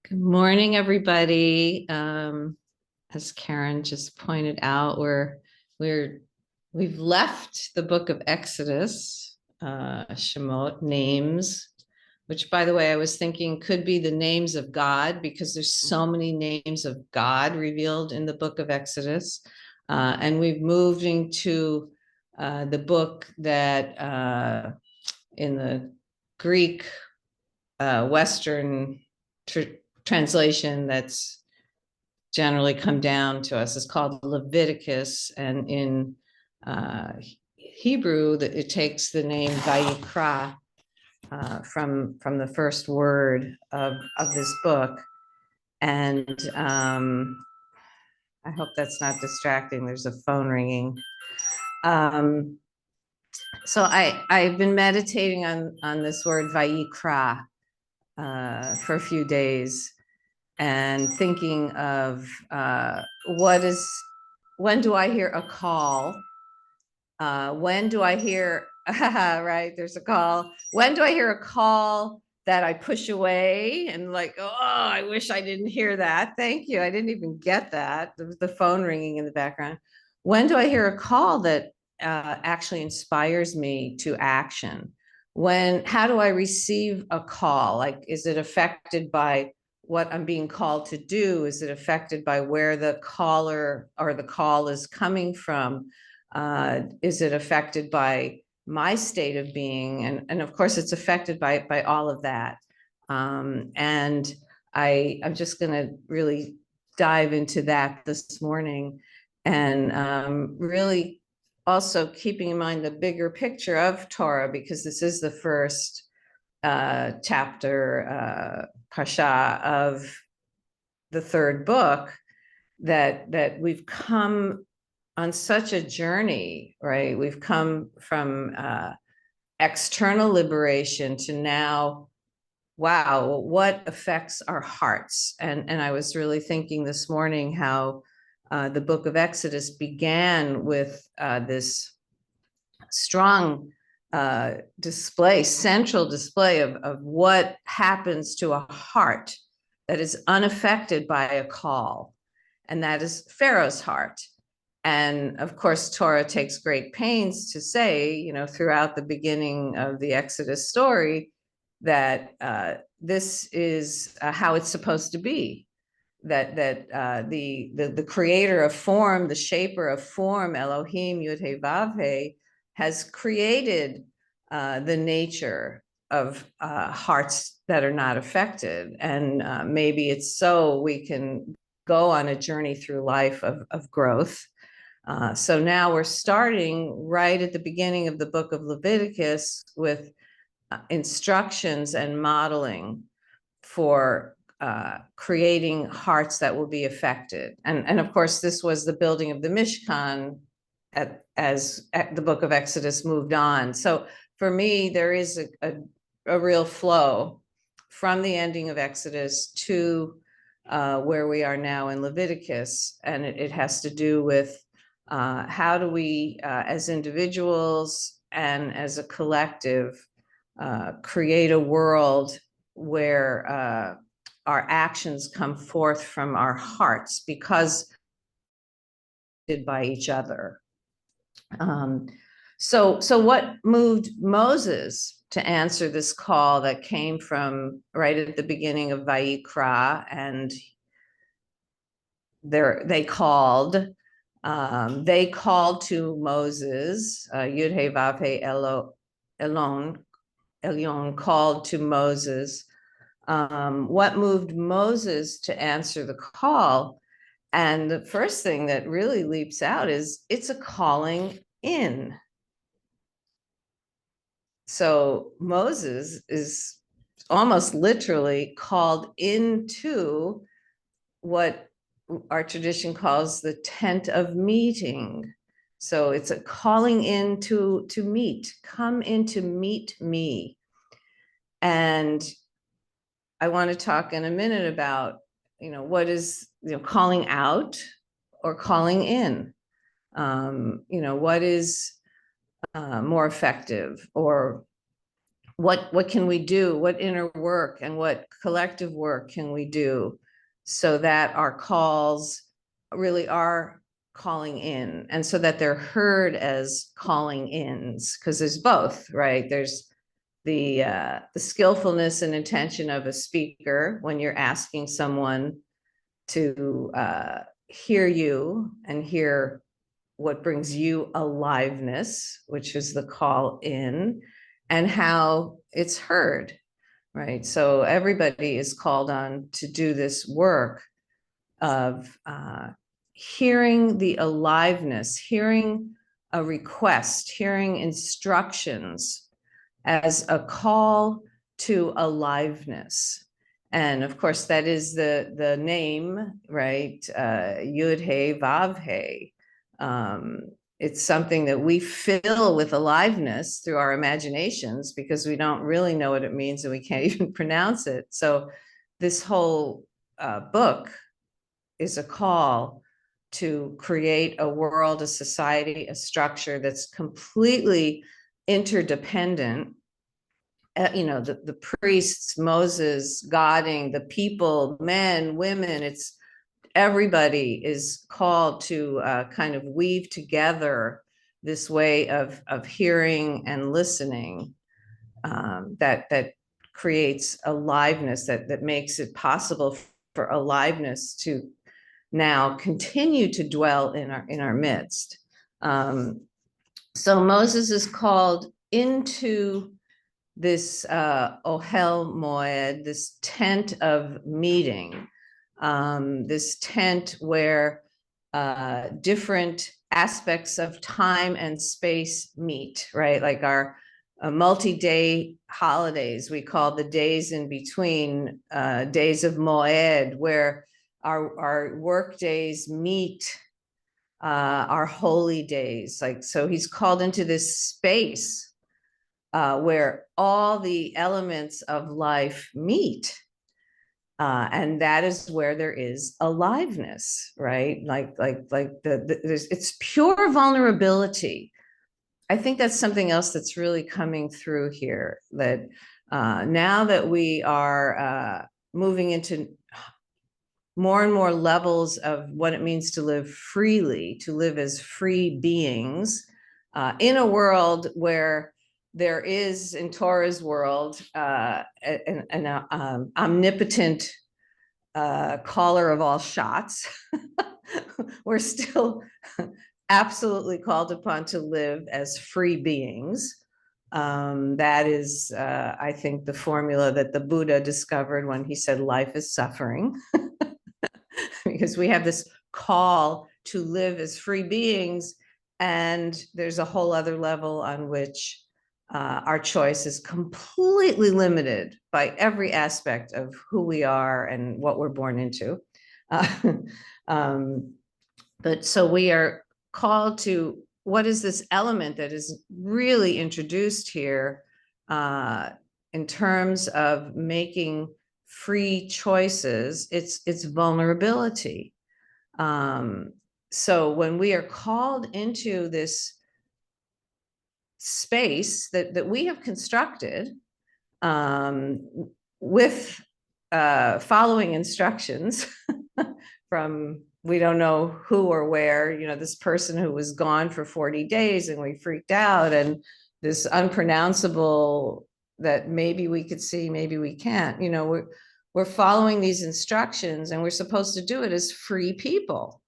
Good morning, everybody. As Karen just pointed out, we've left the book of Exodus, Shemot, names, which, by the way, I was thinking could be the names of God because there's so many names of God revealed in the book of Exodus. And we've moved into the book that in the Greek Western translation that's generally come down to us is called Leviticus, and in Hebrew that it takes the name Vayikra from the first word of this book. And I hope that's not distracting. There's a phone ringing. So I've been meditating on this word Vayikra for a few days, and thinking of when do I hear a call? When do I hear, right, there's a call. When do I hear a call that I push away and like, oh, I wish I didn't hear that. Thank you. I didn't even get that. The phone ringing in the background. When do I hear a call that actually inspires me to action? How do I receive a call? Like, is it affected by what I'm being called to do? Is it affected by where the caller or the call is coming from? Is it affected by my state of being? And of course, it's affected by all of that. And I'm just going to really dive into that this morning, and really also keeping in mind the bigger picture of Torah, because this is the first chapter, Parashat of the third book, that we've come on such a journey, right? We've come from external liberation to now, wow, what affects our hearts? And I was really thinking this morning how the book of Exodus began with this strong central display of what happens to a heart that is unaffected by a call, and that is Pharaoh's heart. And of course, Torah takes great pains to say, throughout the beginning of the Exodus story, that this is how it's supposed to be. That the creator of form, the shaper of form, Elohim Yud He Vav He, has created the nature of hearts that are not affected. And maybe it's so we can go on a journey through life of growth. So now we're starting right at the beginning of the book of Leviticus with instructions and modeling for creating hearts that will be affected. And of course, this was the building of the Mishkan as the book of Exodus moved on. So for me, there is a real flow from the ending of Exodus to where we are now in Leviticus. And it has to do with how do we, as individuals and as a collective, create a world where our actions come forth from our hearts because by each other. So what moved Moses to answer this call that came from right at the beginning of Vayikra? And they called to Moses, Yud He Vav He Elyon called to Moses. What moved Moses to answer the call? And the first thing that really leaps out is it's a calling in. So Moses is almost literally called into what our tradition calls the tent of meeting. So it's a calling in to meet, come in to meet me. And I want to talk in a minute about, what is, calling out or calling in. What is more effective, or what can we do? What inner work and what collective work can we do so that our calls really are calling in, and so that they're heard as calling ins? Because there's both, right? There's the skillfulness and intention of a speaker when you're asking someone to hear you and hear what brings you aliveness, which is the call in, and how it's heard, right? So everybody is called on to do this work of hearing the aliveness, hearing a request, hearing instructions as a call to aliveness. And of course, that is the name, right? Yud He Vav He. It's something that we fill with aliveness through our imaginations because we don't really know what it means and we can't even pronounce it. So this whole book is a call to create a world, a society, a structure that's completely interdependent. The priests, Moses, Godding, the people, men, women, it's everybody is called to kind of weave together this way of hearing and listening that creates aliveness, that makes it possible for aliveness to now continue to dwell in our midst. So Moses is called into this Ohel Moed, this tent of meeting, this tent where different aspects of time and space meet, right? Like our multi-day holidays, we call the days in between days of Moed, where our work days meet our holy days. Like, so he's called into this space where all the elements of life meet. And that is where there is aliveness, right? It's pure vulnerability. I think that's something else that's really coming through here, that now that we are moving into more and more levels of what it means to live freely, to live as free beings in a world where there is, in Toyrah's world, an omnipotent caller of all shots. We're still absolutely called upon to live as free beings. That is, I think, the formula that the Buddha discovered when he said life is suffering. Because we have this call to live as free beings, and there's a whole other level on which our choice is completely limited by every aspect of who we are and what we're born into. But so we are called to, what is this element that is really introduced here in terms of making free choices? It's vulnerability. So when we are called into this space that we have constructed with following instructions from we don't know who or where, this person who was gone for 40 days and we freaked out, and this unpronounceable that maybe we could see, maybe we can't, we're following these instructions, and we're supposed to do it as free people.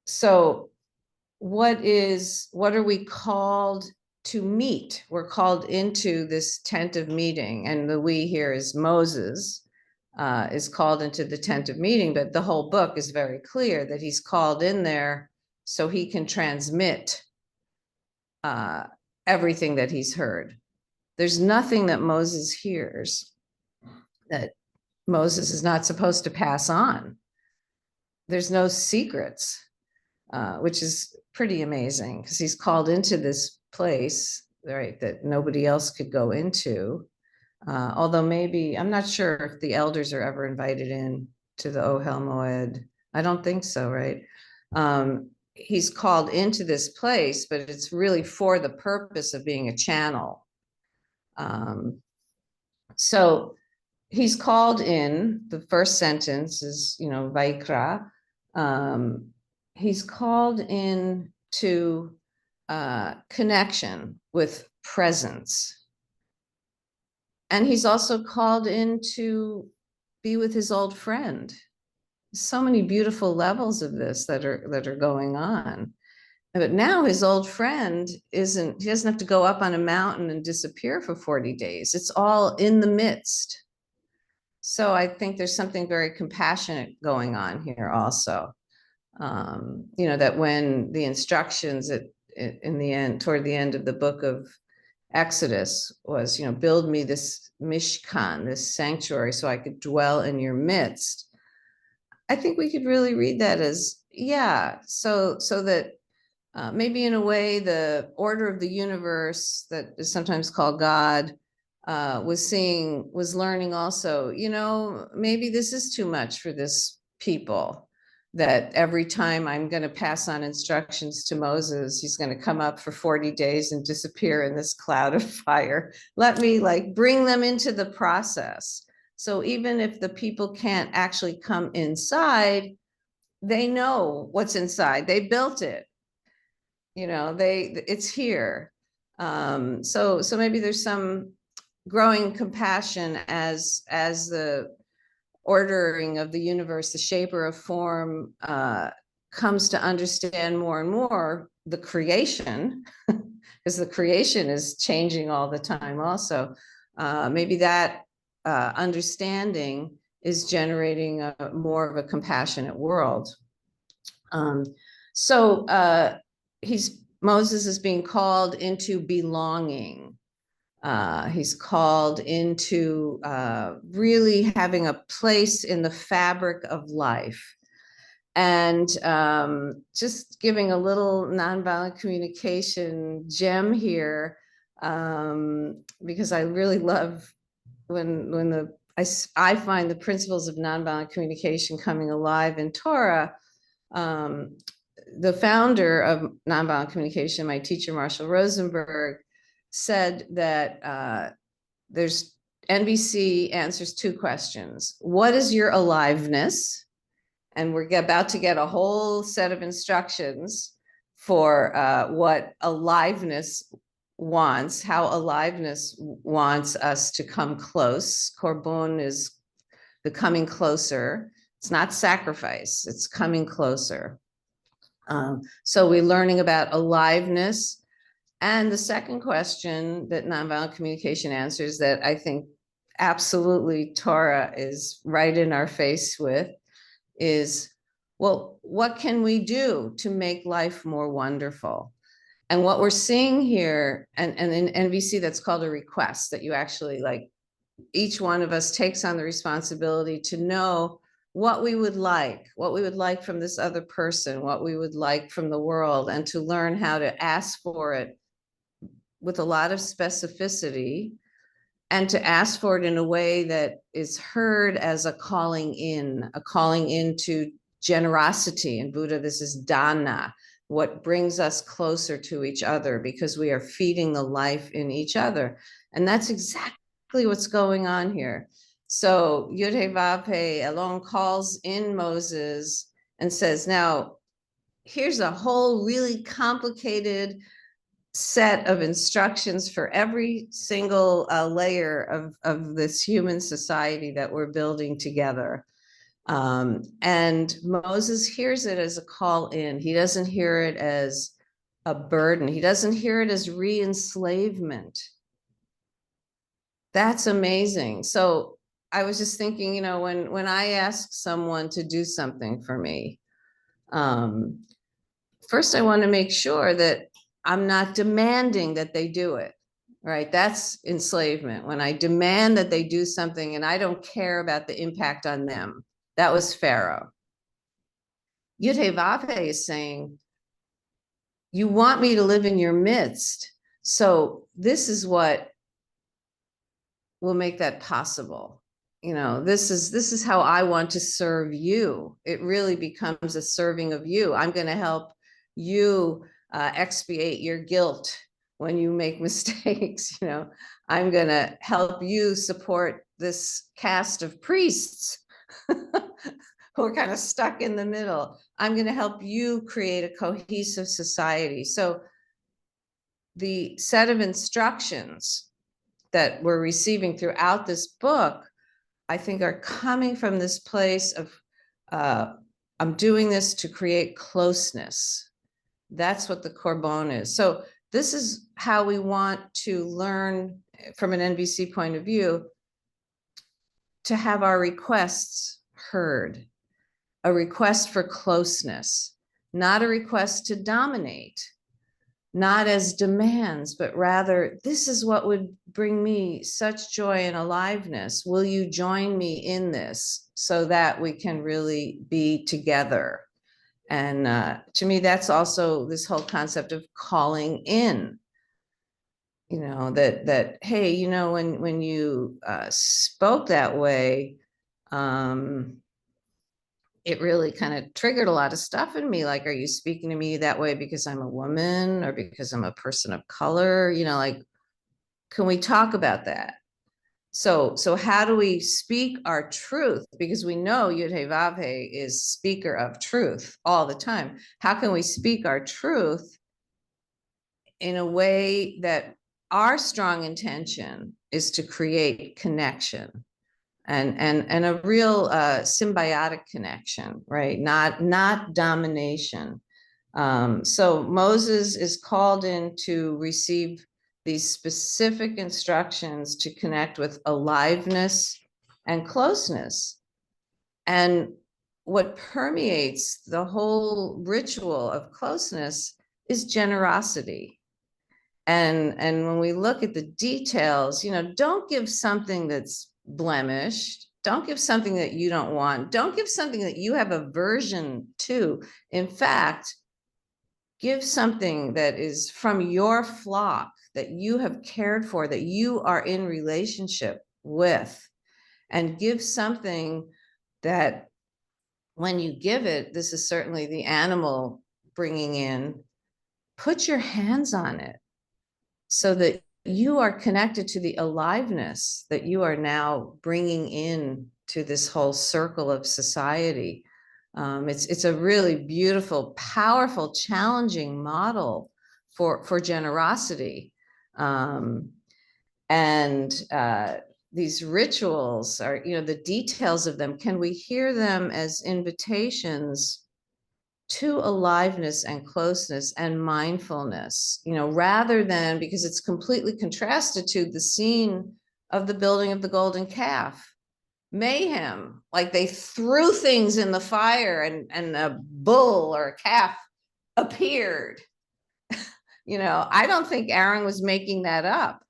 So what are we called to meet? We're called into this tent of meeting, and the we here is Moses is called into the tent of meeting, but the whole book is very clear that he's called in there so he can transmit everything that he's heard. There's nothing that Moses hears that Moses is not supposed to pass on. There's no secrets, which is pretty amazing, because he's called into this place, right, that nobody else could go into. Although maybe, I'm not sure if the elders are ever invited in to the Ohel Moed. I don't think so, right? he's called into this place, but it's really for the purpose of being a channel. So he's called in, the first sentence is, Vayikra. He's called in to connection with presence. And he's also called in to be with his old friend. So many beautiful levels of this that are going on. But now his old friend he doesn't have to go up on a mountain and disappear for 40 days. It's all in the midst. So I think there's something very compassionate going on here also. That when the instructions in the end, toward the end of the book of Exodus was, build me this mishkan, this sanctuary, so I could dwell in your midst. I think we could really read that as, so that maybe in a way the order of the universe that is sometimes called God was learning also, maybe this is too much for this people, that every time I'm going to pass on instructions to Moses, he's going to come up for 40 days and disappear in this cloud of fire. Let me bring them into the process. So even if the people can't actually come inside, they know what's inside. They built it. It's here. So maybe there's some growing compassion as the ordering of the universe, the shaper of form, comes to understand more and more the creation, because the creation is changing all the time also. Maybe that understanding is generating more of a compassionate world. Moses is being called into belonging. He's called into really having a place in the fabric of life. And just giving a little nonviolent communication gem here, because I really love when I find the principles of nonviolent communication coming alive in Toyrah. The founder of nonviolent communication, my teacher, Marshall Rosenberg, said that there's NVC answers two questions. What is your aliveness? And we're about to get a whole set of instructions for what aliveness wants, how aliveness wants us to come close. Korbon is the coming closer. It's not sacrifice, it's coming closer. So we're learning about aliveness. And the second question that nonviolent communication answers, that I think absolutely Toyrah is right in our face with, is, well, what can we do to make life more wonderful? And what we're seeing here, and in NVC, that's called a request, that you actually, each one of us takes on the responsibility to know what we would like from this other person, what we would like from the world, and to learn how to ask for it with a lot of specificity, and to ask for it in a way that is heard as a calling into generosity. In Buddha, this is dana, what brings us closer to each other, because we are feeding the life in each other. And that's exactly what's going on here. So Yud-Heh-Vav-Heh Elon calls in Moses and says, now, here's a whole really complicated set of instructions for every single layer of this human society that we're building together. And Moses hears it as a call in. He doesn't hear it as a burden. He doesn't hear it as re-enslavement. That's amazing. So I was just thinking, when I ask someone to do something for me, first I want to make sure that I'm not demanding that they do it, right? That's enslavement. When I demand that they do something and I don't care about the impact on them. That was Pharaoh. Yud-Heh-Vav-Heh is saying, you want me to live in your midst. So this is what will make that possible. This is how I want to serve you. It really becomes a serving of you. I'm going to help you expiate your guilt when you make mistakes. I'm going to help you support this caste of priests who are kind of stuck in the middle. I'm going to help you create a cohesive society. So the set of instructions that we're receiving throughout this book, I think, are coming from this place of, I'm doing this to create closeness. That's what the Corbon is. So this is how we want to learn from an NVC point of view, to have our requests heard, a request for closeness, not a request to dominate, not as demands, but rather, this is what would bring me such joy and aliveness. Will you join me in this so that we can really be together? And to me, that's also this whole concept of calling in, that, hey, when you spoke that way, it really kind of triggered a lot of stuff in me. Like, are you speaking to me that way because I'm a woman or because I'm a person of color? Can we talk about that? So how do we speak our truth? Because we know Yud-Heh-Vav-Heh is speaker of truth all the time. How can we speak our truth in a way that our strong intention is to create connection? And a real symbiotic connection, right? Not domination. So Moses is called in to receive these specific instructions to connect with aliveness and closeness. And what permeates the whole ritual of closeness is generosity. And when we look at the details, don't give something that's blemished. Don't give something that you don't want. Don't give something that you have aversion to. In fact, give something that is from your flock, that you have cared for, that you are in relationship with. And give something that when you give it, this is certainly the animal bringing in, put your hands on it so that you are connected to the aliveness that you are now bringing in to this whole circle of society. It's a really beautiful, powerful, challenging model for generosity. These rituals are, the details of them, can we hear them as invitations to aliveness and closeness and mindfulness, rather than, because it's completely contrasted to the scene of the building of the golden calf. Mayhem, like they threw things in the fire and a bull or a calf appeared. I don't think Aaron was making that up.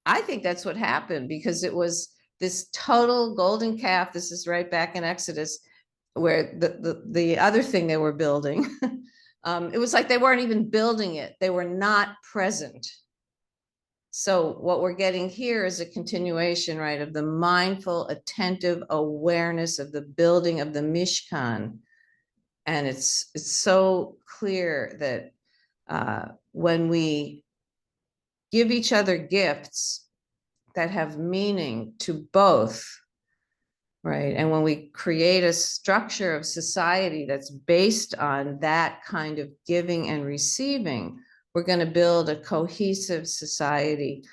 I think that's what happened, because it was this total golden calf. This is right back in Exodus, where the other thing they were building, it was like they weren't even building it. They were not present. So what we're getting here is a continuation, right, of the mindful, attentive awareness of the building of the Mishkan. And it's so clear that when we give each other gifts that have meaning to both, right? And when we create a structure of society that's based on that kind of giving and receiving, we're going to build a cohesive society.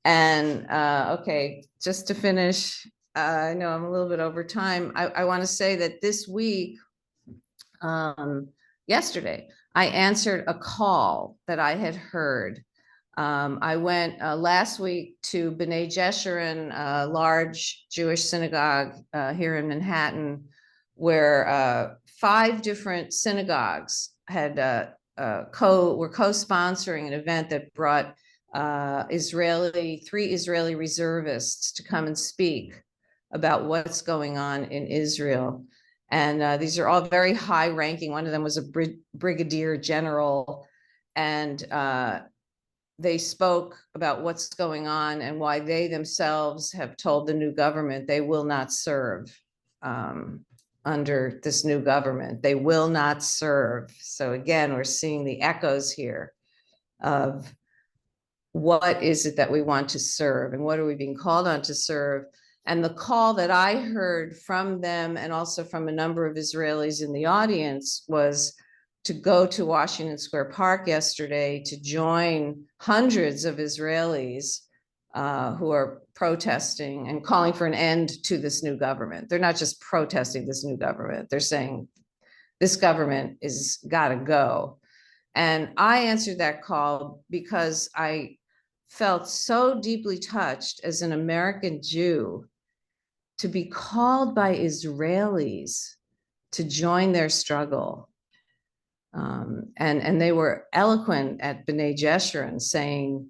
Okay, just to finish, I know I'm a little bit over time. I want to say that this week, yesterday, I answered a call that I had heard. I went last week to B'nai Jeshurun, a large Jewish synagogue here in Manhattan, where 5 different synagogues had were co-sponsoring an event that brought 3 Israeli reservists to come and speak about what's going on in Israel. And these are all very high ranking. One of them was a brigadier general, and they spoke about what's going on and why they themselves have told the new government they will not serve under this new government. They will not serve. So again, we're seeing the echoes here of what is it that we want to serve and what are we being called on to serve. And the call that I heard from them and also from a number of Israelis in the audience was to go to Washington Square Park yesterday to join hundreds of Israelis who are protesting and calling for an end to this new government. They're not just protesting this new government. They're saying this government is got to go. And I answered that call because I felt so deeply touched as an American Jew to be called by Israelis to join their struggle. And they were eloquent at B'nai Jeshurun saying,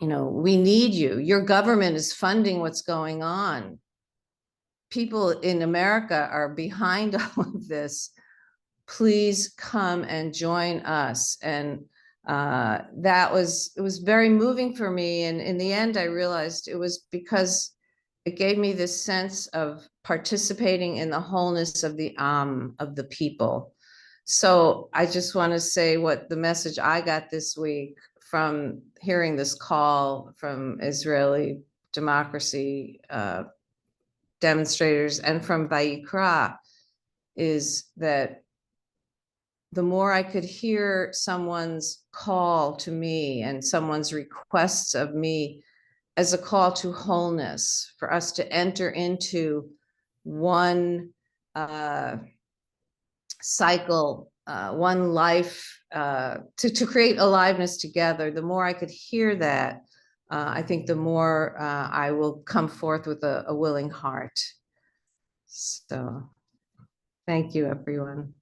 we need you. Your government is funding what's going on. People in America are behind all of this. Please come and join us. And it was very moving for me. And in the end, I realized it was because it gave me this sense of participating in the wholeness of the people. So I just want to say what the message I got this week from hearing this call from Israeli democracy demonstrators and from Vayikra is that the more I could hear someone's call to me and someone's requests of me as a call to wholeness, for us to enter into one cycle, one life, to create aliveness together, the more I could hear that, I think the more I will come forth with a willing heart. So thank you, everyone.